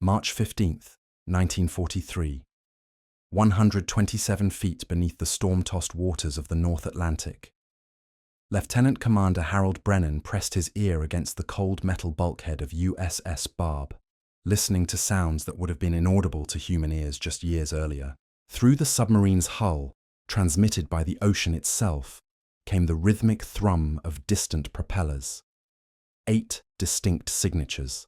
March 15, 1943. 127 feet beneath the storm-tossed waters of the North Atlantic. Lieutenant Commander Harold Brennan pressed his ear against the cold metal bulkhead of USS Barb, listening to sounds that would have been inaudible to human ears just years earlier. Through the submarine's hull, transmitted by the ocean itself, came the rhythmic thrum of distant propellers. 8 distinct signatures.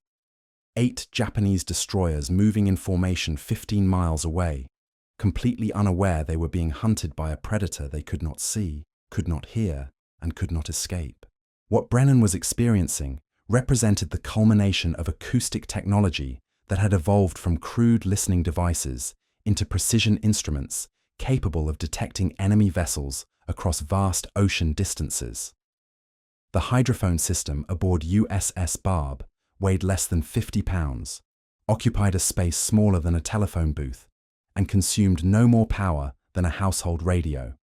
8 Japanese destroyers moving in formation 15 miles away, completely unaware they were being hunted by a predator they could not see, could not hear, and could not escape. What Brennan was experiencing represented the culmination of acoustic technology that had evolved from crude listening devices into precision instruments capable of detecting enemy vessels across vast ocean distances. The hydrophone system aboard USS Barb weighed less than 50 pounds, occupied a space smaller than a telephone booth, and consumed no more power than a household radio.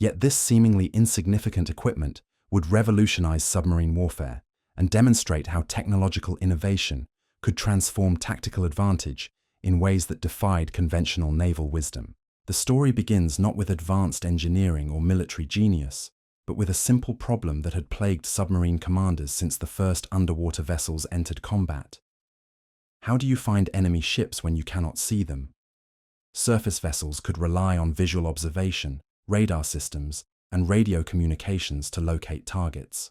Yet this seemingly insignificant equipment would revolutionize submarine warfare and demonstrate how technological innovation could transform tactical advantage in ways that defied conventional naval wisdom. The story begins not with advanced engineering or military genius, but with a simple problem that had plagued submarine commanders since the first underwater vessels entered combat. How do you find enemy ships when you cannot see them? Surface vessels could rely on visual observation, radar systems, and radio communications to locate targets.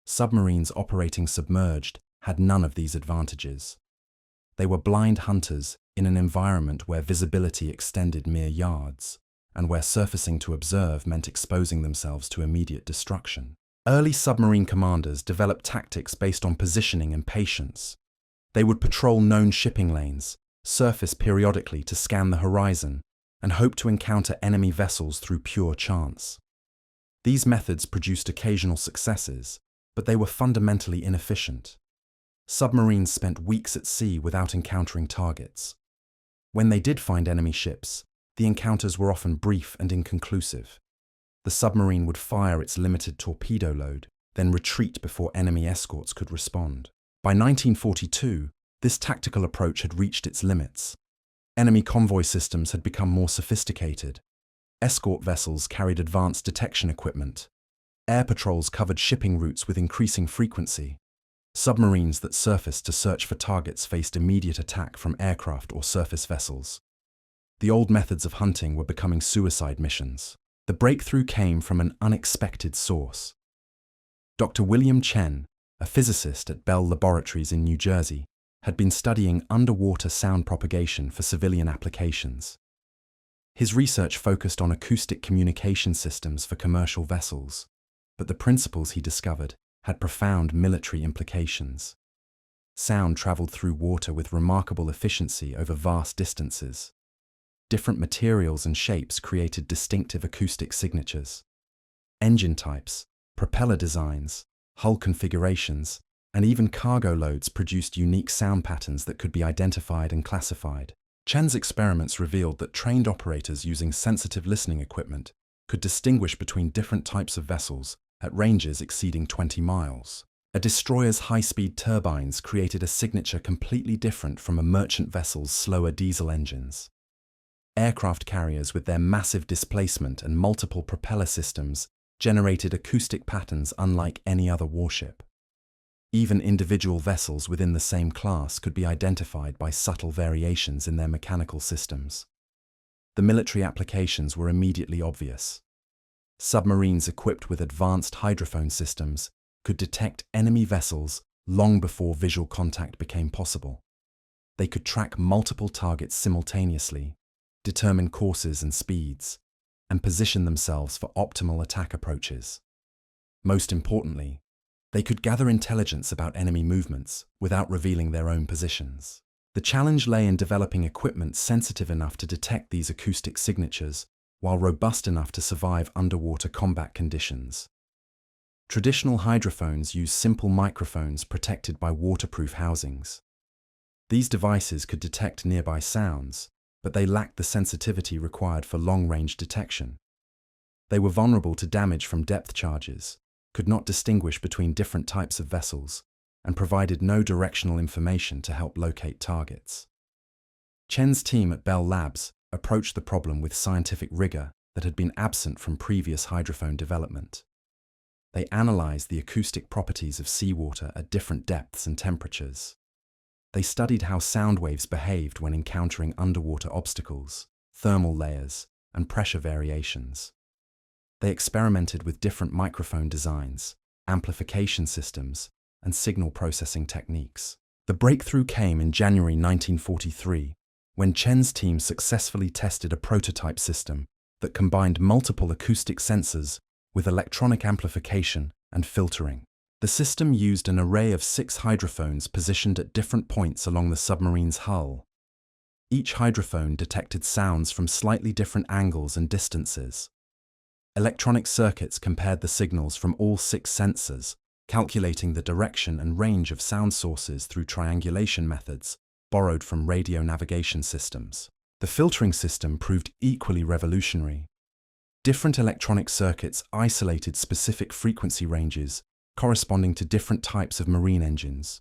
Submarines operating submerged had none of these advantages. They were blind hunters in an environment where visibility extended mere yards, and where surfacing to observe meant exposing themselves to immediate destruction. Early submarine commanders developed tactics based on positioning and patience. They would patrol known shipping lanes, surface periodically to scan the horizon, and hope to encounter enemy vessels through pure chance. These methods produced occasional successes, but they were fundamentally inefficient. Submarines spent weeks at sea without encountering targets. When they did find enemy ships, the encounters were often brief and inconclusive. The submarine would fire its limited torpedo load, then retreat before enemy escorts could respond. By 1942, this tactical approach had reached its limits. Enemy convoy systems had become more sophisticated. Escort vessels carried advanced detection equipment. Air patrols covered shipping routes with increasing frequency. Submarines that surfaced to search for targets faced immediate attack from aircraft or surface vessels. The old methods of hunting were becoming suicide missions. The breakthrough came from an unexpected source. Dr. William Chen, a physicist at Bell Laboratories in New Jersey, had been studying underwater sound propagation for civilian applications. His research focused on acoustic communication systems for commercial vessels, but the principles he discovered had profound military implications. Sound traveled through water with remarkable efficiency over vast distances. Different materials and shapes created distinctive acoustic signatures. Engine types, propeller designs, hull configurations, and even cargo loads produced unique sound patterns that could be identified and classified. Chen's experiments revealed that trained operators using sensitive listening equipment could distinguish between different types of vessels at ranges exceeding 20 miles. A destroyer's high-speed turbines created a signature completely different from a merchant vessel's slower diesel engines. Aircraft carriers with their massive displacement and multiple propeller systems generated acoustic patterns unlike any other warship. Even individual vessels within the same class could be identified by subtle variations in their mechanical systems. The military applications were immediately obvious. Submarines equipped with advanced hydrophone systems could detect enemy vessels long before visual contact became possible. They could track multiple targets simultaneously, determine courses and speeds, and position themselves for optimal attack approaches. Most importantly, they could gather intelligence about enemy movements without revealing their own positions. The challenge lay in developing equipment sensitive enough to detect these acoustic signatures while robust enough to survive underwater combat conditions. Traditional hydrophones use simple microphones protected by waterproof housings. These devices could detect nearby sounds, but they lacked the sensitivity required for long-range detection. They were vulnerable to damage from depth charges, could not distinguish between different types of vessels, and provided no directional information to help locate targets. Chen's team at Bell Labs approached the problem with scientific rigor that had been absent from previous hydrophone development. They analyzed the acoustic properties of seawater at different depths and temperatures. They studied how sound waves behaved when encountering underwater obstacles, thermal layers, and pressure variations. They experimented with different microphone designs, amplification systems, and signal processing techniques. The breakthrough came in January 1943, when Chen's team successfully tested a prototype system that combined multiple acoustic sensors with electronic amplification and filtering. The system used an array of 6 hydrophones positioned at different points along the submarine's hull. Each hydrophone detected sounds from slightly different angles and distances. Electronic circuits compared the signals from all 6 sensors, calculating the direction and range of sound sources through triangulation methods borrowed from radio navigation systems. The filtering system proved equally revolutionary. Different electronic circuits isolated specific frequency ranges corresponding to different types of marine engines.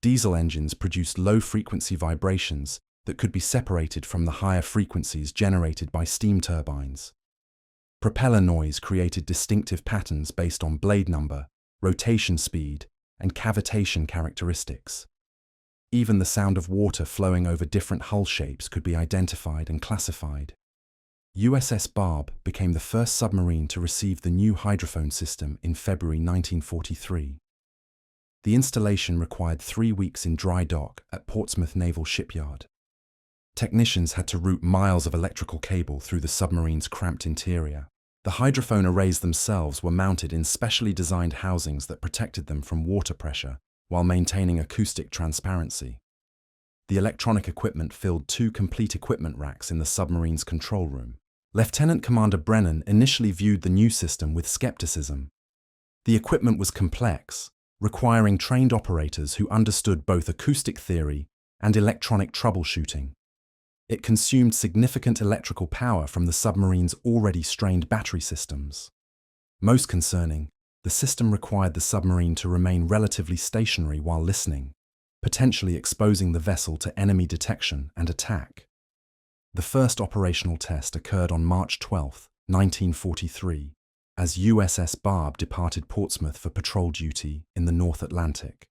Diesel engines produced low-frequency vibrations that could be separated from the higher frequencies generated by steam turbines. Propeller noise created distinctive patterns based on blade number, rotation speed, and cavitation characteristics. Even the sound of water flowing over different hull shapes could be identified and classified. USS Barb became the first submarine to receive the new hydrophone system in February 1943. The installation required 3 weeks in dry dock at Portsmouth Naval Shipyard. Technicians had to route miles of electrical cable through the submarine's cramped interior. The hydrophone arrays themselves were mounted in specially designed housings that protected them from water pressure while maintaining acoustic transparency. The electronic equipment filled 2 complete equipment racks in the submarine's control room. Lieutenant Commander Brennan initially viewed the new system with skepticism. The equipment was complex, requiring trained operators who understood both acoustic theory and electronic troubleshooting. It consumed significant electrical power from the submarine's already strained battery systems. Most concerning, the system required the submarine to remain relatively stationary while listening, potentially exposing the vessel to enemy detection and attack. The first operational test occurred on March 12, 1943, as USS Barb departed Portsmouth for patrol duty in the North Atlantic.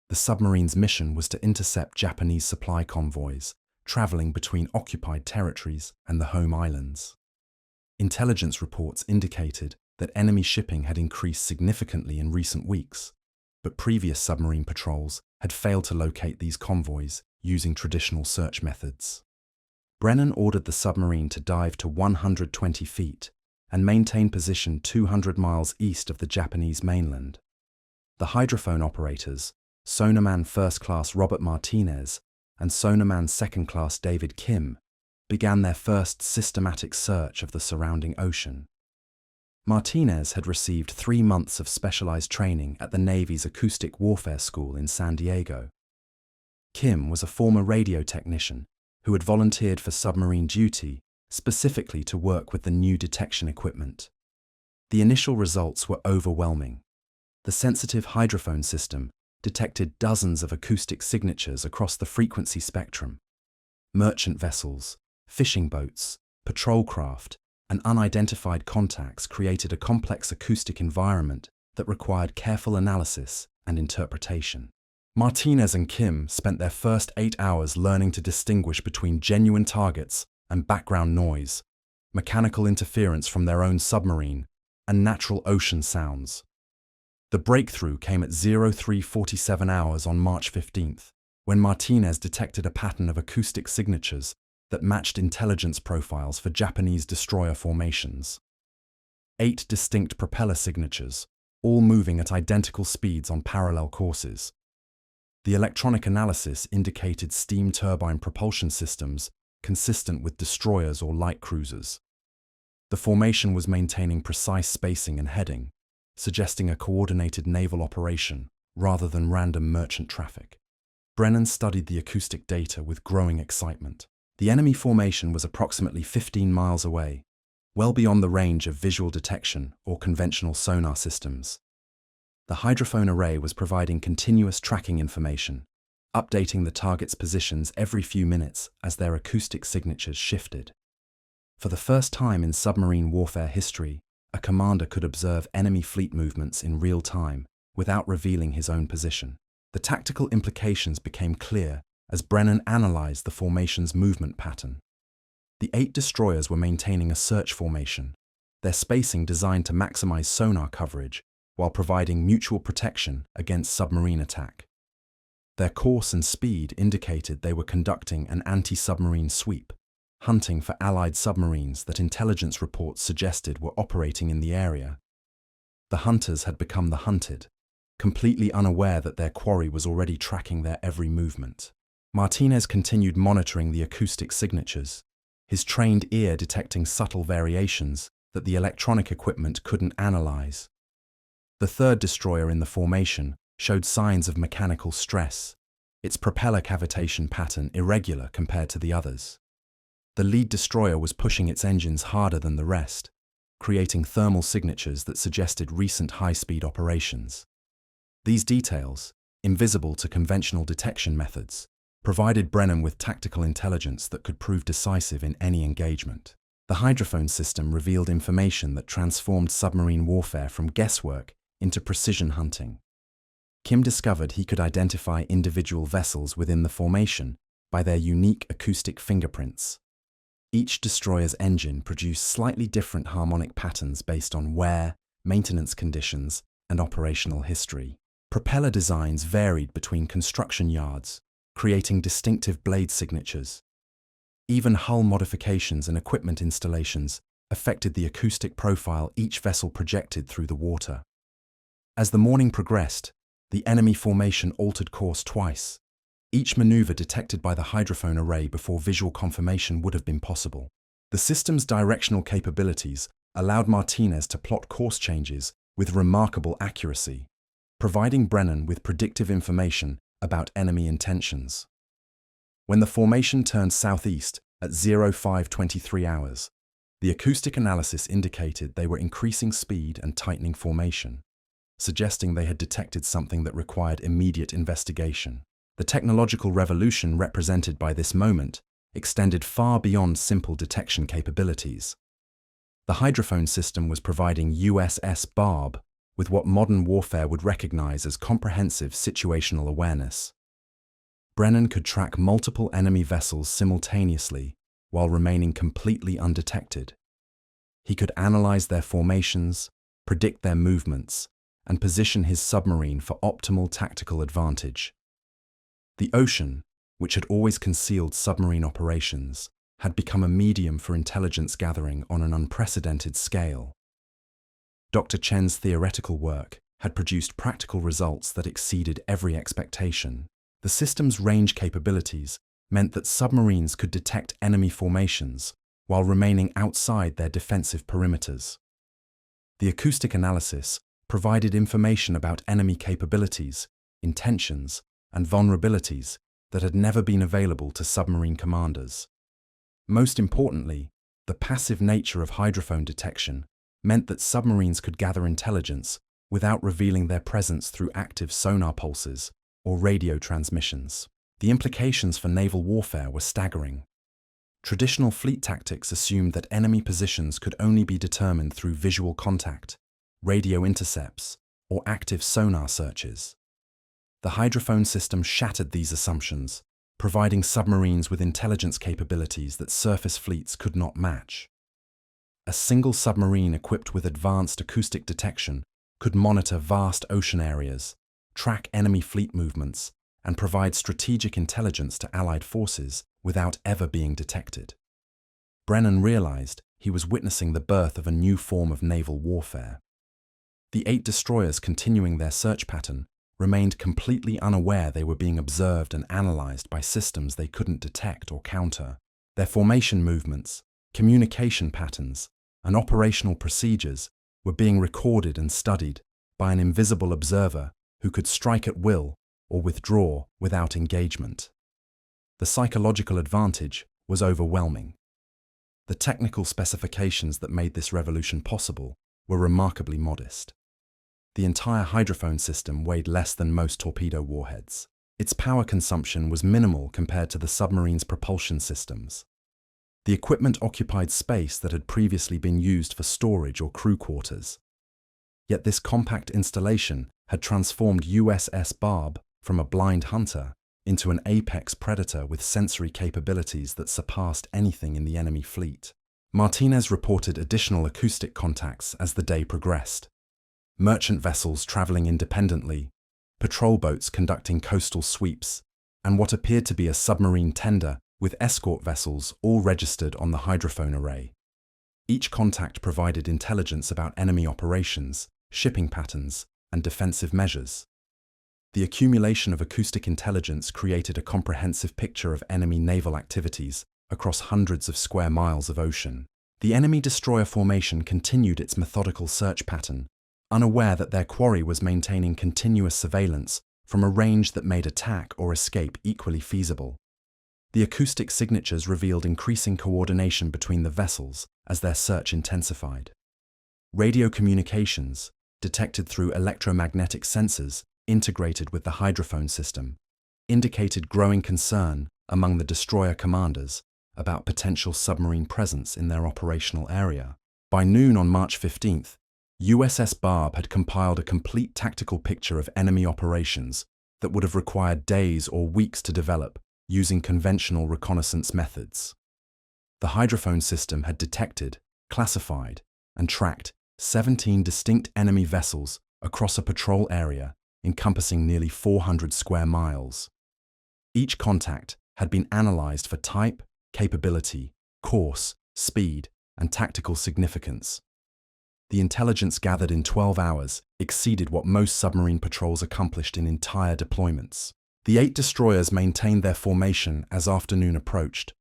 The submarine's mission was to intercept Japanese supply convoys traveling between occupied territories and the home islands. Intelligence reports indicated that enemy shipping had increased significantly in recent weeks, but previous submarine patrols had failed to locate these convoys using traditional search methods. Brennan ordered the submarine to dive to 120 feet and maintain position 200 miles east of the Japanese mainland. The hydrophone operators, Sonarman First Class Robert Martinez and Sonarman Second Class David Kim, began their first systematic search of the surrounding ocean. Martinez had received 3 months of specialized training at the Navy's Acoustic Warfare School in San Diego. Kim was a former radio technician who had volunteered for submarine duty specifically to work with the new detection equipment. The initial results were overwhelming. The sensitive hydrophone system detected dozens of acoustic signatures across the frequency spectrum. Merchant vessels, fishing boats, patrol craft, and unidentified contacts created a complex acoustic environment that required careful analysis and interpretation. Martinez and Kim spent their first 8 hours learning to distinguish between genuine targets and background noise, mechanical interference from their own submarine, and natural ocean sounds. The breakthrough came at 03:47 hours on March 15th, when Martinez detected a pattern of acoustic signatures that matched intelligence profiles for Japanese destroyer formations. 8 distinct propeller signatures, all moving at identical speeds on parallel courses. The electronic analysis indicated steam turbine propulsion systems consistent with destroyers or light cruisers. The formation was maintaining precise spacing and heading, suggesting a coordinated naval operation rather than random merchant traffic. Brennan studied the acoustic data with growing excitement. The enemy formation was approximately 15 miles away, well beyond the range of visual detection or conventional sonar systems. The hydrophone array was providing continuous tracking information, updating the target's positions every few minutes as their acoustic signatures shifted. For the first time in submarine warfare history, a commander could observe enemy fleet movements in real time without revealing his own position. The tactical implications became clear as Brennan analyzed the formation's movement pattern. The 8 destroyers were maintaining a search formation, their spacing designed to maximize sonar coverage while providing mutual protection against submarine attack. Their course and speed indicated they were conducting an anti-submarine sweep, hunting for Allied submarines that intelligence reports suggested were operating in the area. The hunters had become the hunted, completely unaware that their quarry was already tracking their every movement. Martinez continued monitoring the acoustic signatures, his trained ear detecting subtle variations that the electronic equipment couldn't analyze. The 3rd destroyer in the formation showed signs of mechanical stress, its propeller cavitation pattern irregular compared to the others. The lead destroyer was pushing its engines harder than the rest, creating thermal signatures that suggested recent high-speed operations. These details, invisible to conventional detection methods, provided Brennan with tactical intelligence that could prove decisive in any engagement. The hydrophone system revealed information that transformed submarine warfare from guesswork into precision hunting. Kim discovered he could identify individual vessels within the formation by their unique acoustic fingerprints. Each destroyer's engine produced slightly different harmonic patterns based on wear, maintenance conditions, and operational history. Propeller designs varied between construction yards, creating distinctive blade signatures. Even hull modifications and equipment installations affected the acoustic profile each vessel projected through the water. As the morning progressed, the enemy formation altered course twice, each maneuver detected by the hydrophone array before visual confirmation would have been possible. The system's directional capabilities allowed Martinez to plot course changes with remarkable accuracy, providing Brennan with predictive information about enemy intentions. When the formation turned southeast at 05:23 hours, the acoustic analysis indicated they were increasing speed and tightening formation, suggesting they had detected something that required immediate investigation. The technological revolution represented by this moment extended far beyond simple detection capabilities. The hydrophone system was providing USS Barb with what modern warfare would recognize as comprehensive situational awareness. Brennan could track multiple enemy vessels simultaneously while remaining completely undetected. He could analyze their formations, predict their movements, and position his submarine for optimal tactical advantage. The ocean, which had always concealed submarine operations, had become a medium for intelligence gathering on an unprecedented scale. Dr. Chen's theoretical work had produced practical results that exceeded every expectation. The system's range capabilities meant that submarines could detect enemy formations while remaining outside their defensive perimeters. The acoustic analysis provided information about enemy capabilities, intentions, and vulnerabilities that had never been available to submarine commanders. Most importantly, the passive nature of hydrophone detection meant that submarines could gather intelligence without revealing their presence through active sonar pulses or radio transmissions. The implications for naval warfare were staggering. Traditional fleet tactics assumed that enemy positions could only be determined through visual contact, radio intercepts, or active sonar searches. The hydrophone system shattered these assumptions, providing submarines with intelligence capabilities that surface fleets could not match. A single submarine equipped with advanced acoustic detection could monitor vast ocean areas, track enemy fleet movements, and provide strategic intelligence to Allied forces without ever being detected. Brennan realized he was witnessing the birth of a new form of naval warfare. The 8 destroyers continuing their search pattern remained completely unaware they were being observed and analyzed by systems they couldn't detect or counter. Their formation movements, communication patterns, and operational procedures were being recorded and studied by an invisible observer who could strike at will or withdraw without engagement. The psychological advantage was overwhelming. The technical specifications that made this revolution possible were remarkably modest. The entire hydrophone system weighed less than most torpedo warheads. Its power consumption was minimal compared to the submarine's propulsion systems. The equipment occupied space that had previously been used for storage or crew quarters. Yet this compact installation had transformed USS Barb from a blind hunter into an apex predator with sensory capabilities that surpassed anything in the enemy fleet. Martinez reported additional acoustic contacts as the day progressed. Merchant vessels traveling independently, patrol boats conducting coastal sweeps, and what appeared to be a submarine tender with escort vessels all registered on the hydrophone array. Each contact provided intelligence about enemy operations, shipping patterns, and defensive measures. The accumulation of acoustic intelligence created a comprehensive picture of enemy naval activities across hundreds of square miles of ocean. The enemy destroyer formation continued its methodical search pattern, unaware that their quarry was maintaining continuous surveillance from a range that made attack or escape equally feasible. The acoustic signatures revealed increasing coordination between the vessels as their search intensified. Radio communications, detected through electromagnetic sensors integrated with the hydrophone system, indicated growing concern among the destroyer commanders about potential submarine presence in their operational area. By noon on March 15th, USS Barb had compiled a complete tactical picture of enemy operations that would have required days or weeks to develop using conventional reconnaissance methods. The hydrophone system had detected, classified, and tracked 17 distinct enemy vessels across a patrol area encompassing nearly 400 square miles. Each contact had been analyzed for type, capability, course, speed, and tactical significance. The intelligence gathered in 12 hours exceeded what most submarine patrols accomplished in entire deployments. The 8 destroyers maintained their formation as afternoon approached,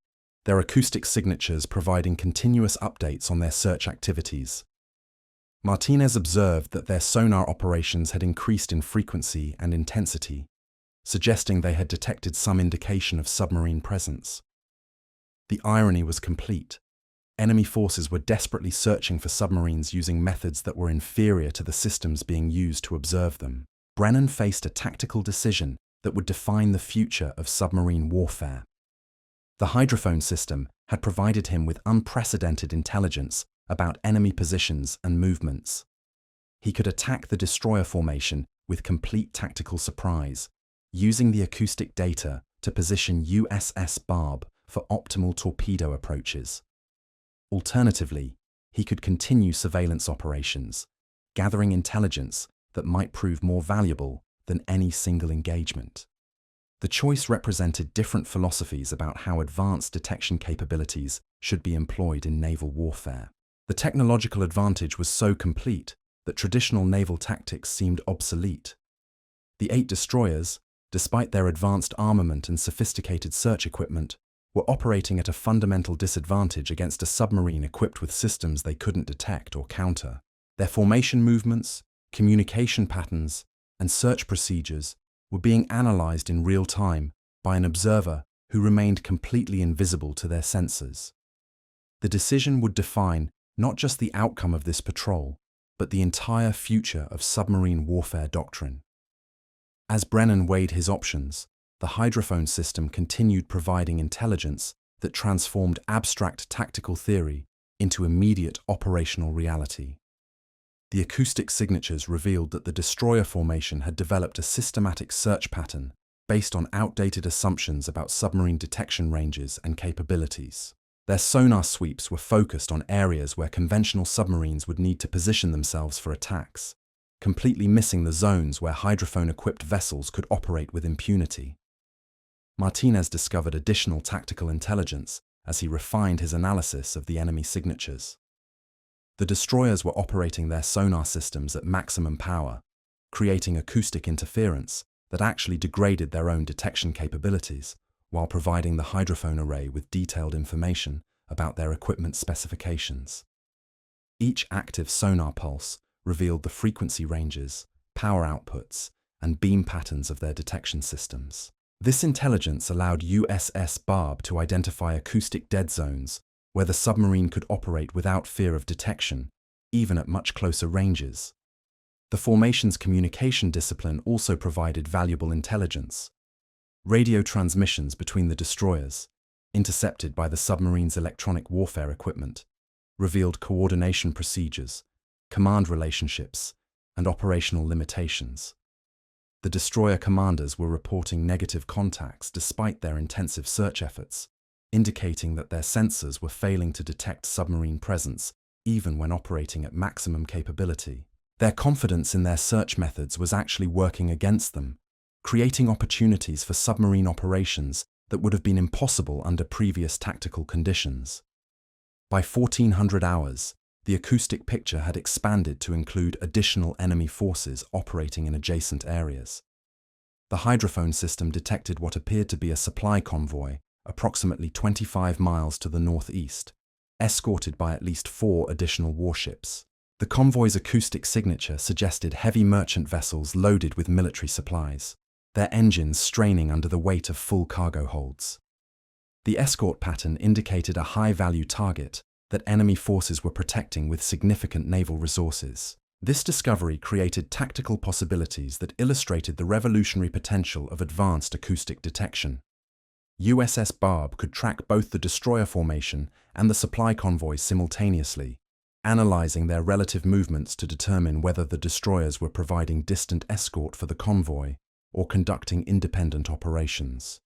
their acoustic signatures providing continuous updates on their search activities. Martinez observed that their sonar operations had increased in frequency and intensity, suggesting they had detected some indication of submarine presence. The irony was complete. Enemy forces were desperately searching for submarines using methods that were inferior to the systems being used to observe them. Brennan faced a tactical decision that would define the future of submarine warfare. The hydrophone system had provided him with unprecedented intelligence about enemy positions and movements. He could attack the destroyer formation with complete tactical surprise, using the acoustic data to position USS Barb for optimal torpedo approaches. Alternatively, he could continue surveillance operations, gathering intelligence that might prove more valuable than any single engagement. The choice represented different philosophies about how advanced detection capabilities should be employed in naval warfare. The technological advantage was so complete that traditional naval tactics seemed obsolete. The 8 destroyers, despite their advanced armament and sophisticated search equipment, were operating at a fundamental disadvantage against a submarine equipped with systems they couldn't detect or counter. Their formation movements, communication patterns, and search procedures were being analyzed in real time by an observer who remained completely invisible to their sensors. The decision would define not just the outcome of this patrol, but the entire future of submarine warfare doctrine. As Brennan weighed his options, the hydrophone system continued providing intelligence that transformed abstract tactical theory into immediate operational reality. The acoustic signatures revealed that the destroyer formation had developed a systematic search pattern based on outdated assumptions about submarine detection ranges and capabilities. Their sonar sweeps were focused on areas where conventional submarines would need to position themselves for attacks, completely missing the zones where hydrophone-equipped vessels could operate with impunity. Martinez discovered additional tactical intelligence as he refined his analysis of the enemy signatures. The destroyers were operating their sonar systems at maximum power, creating acoustic interference that actually degraded their own detection capabilities, while providing the hydrophone array with detailed information about their equipment specifications. Each active sonar pulse revealed the frequency ranges, power outputs, and beam patterns of their detection systems. This intelligence allowed USS Barb to identify acoustic dead zones where the submarine could operate without fear of detection, even at much closer ranges. The formation's communication discipline also provided valuable intelligence. Radio transmissions between the destroyers, intercepted by the submarine's electronic warfare equipment, revealed coordination procedures, command relationships, and operational limitations. The destroyer commanders were reporting negative contacts despite their intensive search efforts, indicating that their sensors were failing to detect submarine presence even when operating at maximum capability. Their confidence in their search methods was actually working against them, creating opportunities for submarine operations that would have been impossible under previous tactical conditions. By 1400 hours, the acoustic picture had expanded to include additional enemy forces operating in adjacent areas. The hydrophone system detected what appeared to be a supply convoy approximately 25 miles to the northeast, escorted by at least 4 additional warships. The convoy's acoustic signature suggested heavy merchant vessels loaded with military supplies, their engines straining under the weight of full cargo holds. The escort pattern indicated a high-value target that enemy forces were protecting with significant naval resources. This discovery created tactical possibilities that illustrated the revolutionary potential of advanced acoustic detection. USS Barb could track both the destroyer formation and the supply convoy simultaneously, analyzing their relative movements to determine whether the destroyers were providing distant escort for the convoy or conducting independent operations.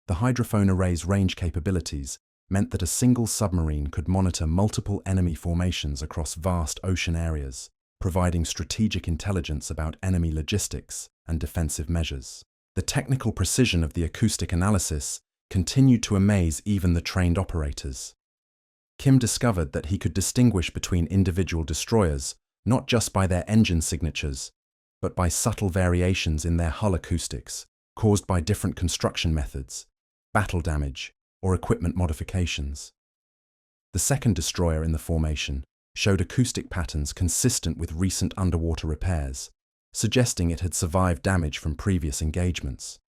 The hydrophone array's range capabilities meant that a single submarine could monitor multiple enemy formations across vast ocean areas, providing strategic intelligence about enemy logistics and defensive measures. The technical precision of the acoustic analysis continued to amaze even the trained operators. Kim discovered that he could distinguish between individual destroyers not just by their engine signatures, but by subtle variations in their hull acoustics caused by different construction methods, battle damage, or equipment modifications. The second destroyer in the formation showed acoustic patterns consistent with recent underwater repairs, suggesting it had survived damage from previous engagements.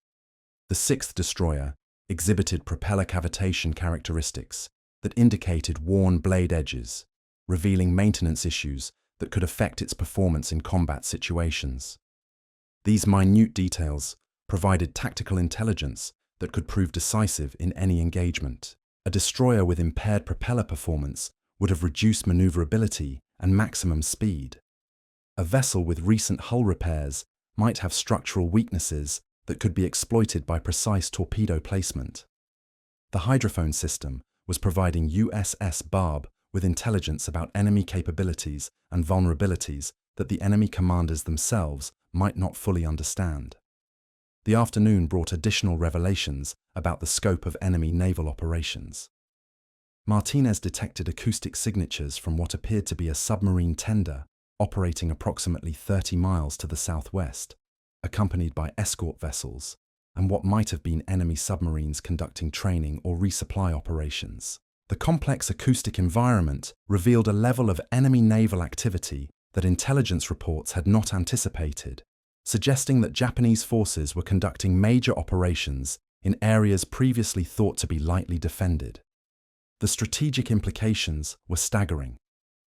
The sixth destroyer exhibited propeller cavitation characteristics that indicated worn blade edges, revealing maintenance issues that could affect its performance in combat situations. These minute details provided tactical intelligence that could prove decisive in any engagement. A destroyer with impaired propeller performance would have reduced maneuverability and maximum speed. A vessel with recent hull repairs might have structural weaknesses that could be exploited by precise torpedo placement. The hydrophone system was providing USS Barb with intelligence about enemy capabilities and vulnerabilities that the enemy commanders themselves might not fully understand. The afternoon brought additional revelations about the scope of enemy naval operations. Martinez detected acoustic signatures from what appeared to be a submarine tender operating approximately 30 miles to the southwest, accompanied by escort vessels and what might have been enemy submarines conducting training or resupply operations. The complex acoustic environment revealed a level of enemy naval activity that intelligence reports had not anticipated, suggesting that Japanese forces were conducting major operations in areas previously thought to be lightly defended. The strategic implications were staggering.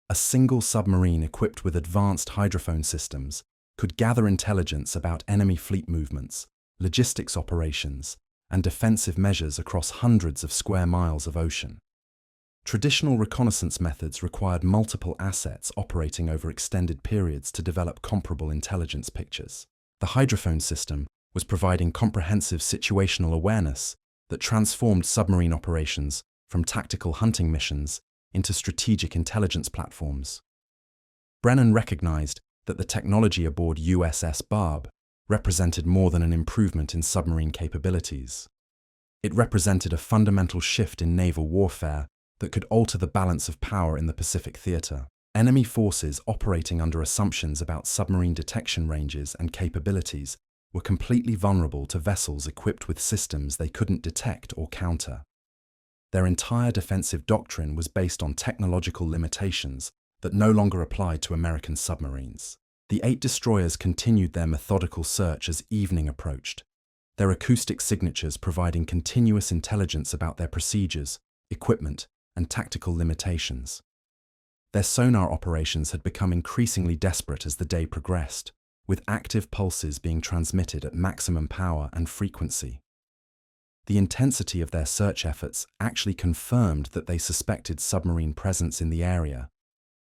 A single submarine equipped with advanced hydrophone systems could gather intelligence about enemy fleet movements, logistics operations, and defensive measures across hundreds of square miles of ocean. Traditional reconnaissance methods required multiple assets operating over extended periods to develop comparable intelligence pictures. The hydrophone system was providing comprehensive situational awareness that transformed submarine operations from tactical hunting missions into strategic intelligence platforms. Brennan recognized that the technology aboard USS Barb represented more than an improvement in submarine capabilities. It represented a fundamental shift in naval warfare that could alter the balance of power in the Pacific theater. Enemy forces operating under assumptions about submarine detection ranges and capabilities were completely vulnerable to vessels equipped with systems they couldn't detect or counter. Their entire defensive doctrine was based on technological limitations that no longer applied to American submarines. The 8 destroyers continued their methodical search as evening approached, their acoustic signatures providing continuous intelligence about their procedures, equipment, and tactical limitations. Their sonar operations had become increasingly desperate as the day progressed, with active pulses being transmitted at maximum power and frequency. The intensity of their search efforts actually confirmed that they suspected submarine presence in the area,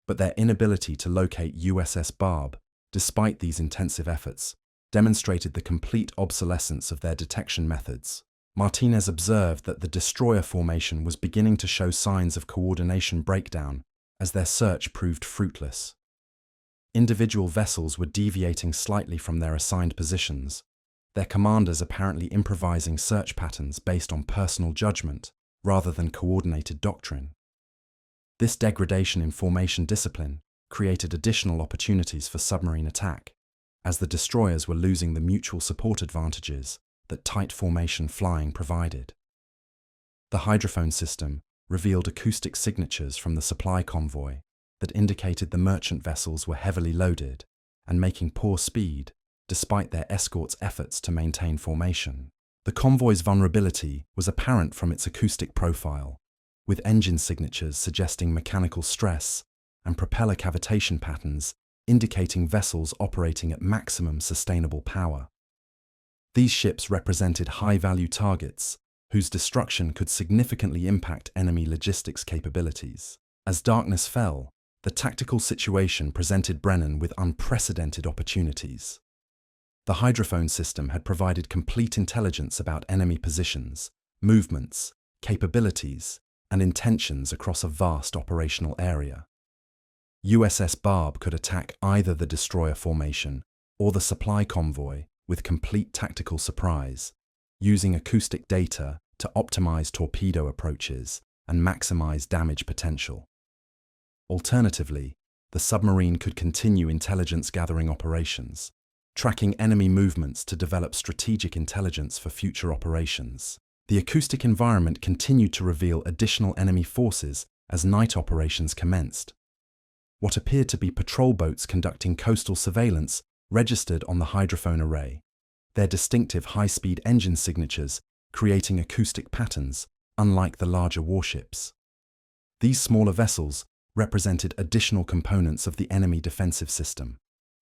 but their inability to locate USS Barb, despite these intensive efforts, demonstrated the complete obsolescence of their detection methods. Martinez observed that the destroyer formation was beginning to show signs of coordination breakdown as their search proved fruitless. Individual vessels were deviating slightly from their assigned positions, their commanders apparently improvising search patterns based on personal judgment rather than coordinated doctrine. This degradation in formation discipline created additional opportunities for submarine attack, as the destroyers were losing the mutual support advantages that tight formation flying provided. The hydrophone system revealed acoustic signatures from the supply convoy that indicated the merchant vessels were heavily loaded and making poor speed despite their escort's efforts to maintain formation. The convoy's vulnerability was apparent from its acoustic profile, with engine signatures suggesting mechanical stress and propeller cavitation patterns indicating vessels operating at maximum sustainable power. These ships represented high-value targets whose destruction could significantly impact enemy logistics capabilities. As darkness fell, the tactical situation presented Brennan with unprecedented opportunities. The hydrophone system had provided complete intelligence about enemy positions, movements, capabilities, and intentions across a vast operational area. USS Barb could attack either the destroyer formation or the supply convoy with complete tactical surprise, using acoustic data to optimize torpedo approaches and maximize damage potential. Alternatively, the submarine could continue intelligence-gathering operations, tracking enemy movements to develop strategic intelligence for future operations. The acoustic environment continued to reveal additional enemy forces as night operations commenced. What appeared to be patrol boats conducting coastal surveillance registered on the hydrophone array, their distinctive high-speed engine signatures creating acoustic patterns unlike the larger warships. These smaller vessels represented additional components of the enemy defensive system,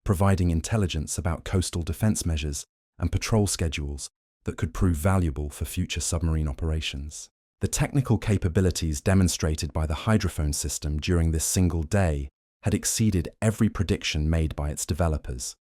providing intelligence about coastal defense measures and patrol schedules that could prove valuable for future submarine operations. The technical capabilities demonstrated by the hydrophone system during this single day had exceeded every prediction made by its developers.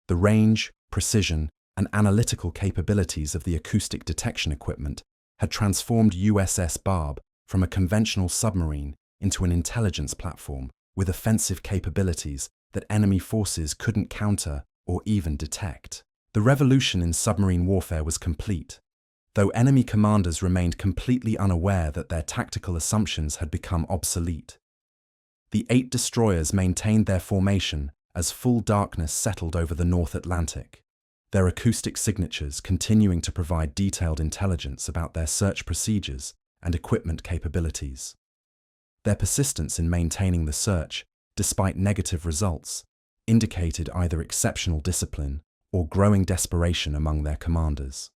The range, precision, and analytical capabilities of the acoustic detection equipment had transformed USS Barb from a conventional submarine into an intelligence platform with offensive capabilities that enemy forces couldn't counter or even detect. The revolution in submarine warfare was complete, though enemy commanders remained completely unaware that their tactical assumptions had become obsolete. The 8 destroyers maintained their formation as full darkness settled over the North Atlantic, their acoustic signatures continuing to provide detailed intelligence about their search procedures and equipment capabilities. Their persistence in maintaining the search, despite negative results, indicated either exceptional discipline or growing desperation among their commanders.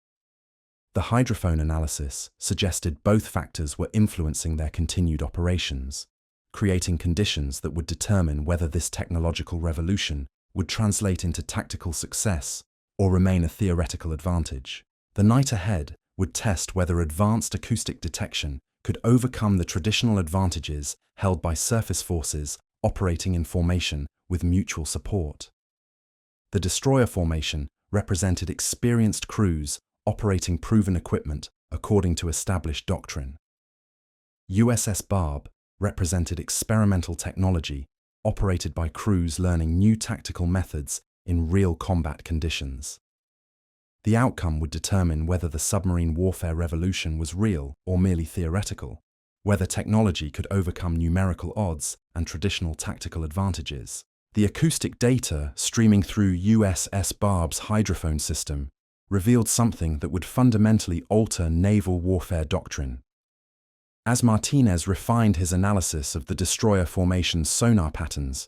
The hydrophone analysis suggested both factors were influencing their continued operations, creating conditions that would determine whether this technological revolution would translate into tactical success or remain a theoretical advantage. The night ahead would test whether advanced acoustic detection could overcome the traditional advantages held by surface forces operating in formation with mutual support. The destroyer formation represented experienced crews operating proven equipment according to established doctrine. USS Barb represented experimental technology operated by crews learning new tactical methods in real combat conditions. The outcome would determine whether the submarine warfare revolution was real or merely theoretical, whether technology could overcome numerical odds and traditional tactical advantages. The acoustic data streaming through USS Barb's hydrophone system revealed something that would fundamentally alter naval warfare doctrine. As Martinez refined his analysis of the destroyer formation's sonar patterns,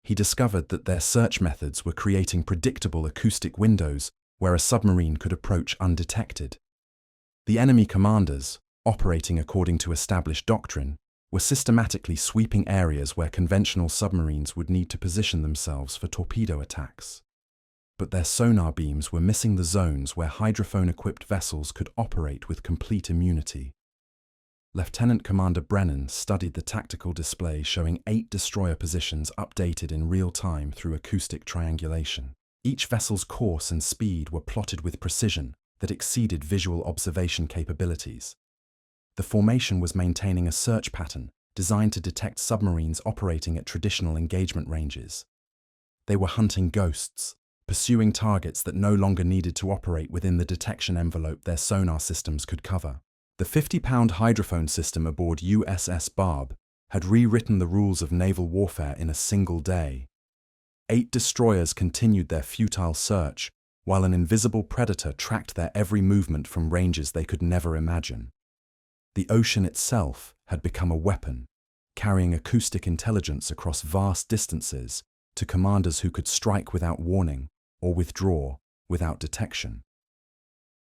he discovered that their search methods were creating predictable acoustic windows where a submarine could approach undetected. The enemy commanders, operating according to established doctrine, were systematically sweeping areas where conventional submarines would need to position themselves for torpedo attacks. But their sonar beams were missing the zones where hydrophone-equipped vessels could operate with complete immunity. Lieutenant Commander Brennan studied the tactical display showing 8 destroyer positions updated in real time through acoustic triangulation. Each vessel's course and speed were plotted with precision that exceeded visual observation capabilities. The formation was maintaining a search pattern designed to detect submarines operating at traditional engagement ranges. They were hunting ghosts, pursuing targets that no longer needed to operate within the detection envelope their sonar systems could cover. The 50-pound hydrophone system aboard USS Barb had rewritten the rules of naval warfare in a single day. 8 destroyers continued their futile search, while an invisible predator tracked their every movement from ranges they could never imagine. The ocean itself had become a weapon, carrying acoustic intelligence across vast distances to commanders who could strike without warning or withdraw without detection.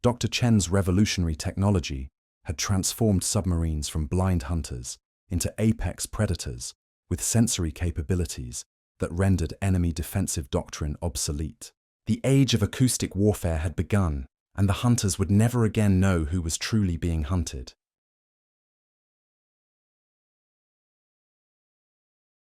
Dr. Chen's revolutionary technology had transformed submarines from blind hunters into apex predators with sensory capabilities that rendered enemy defensive doctrine obsolete. The age of acoustic warfare had begun, and the hunters would never again know who was truly being hunted.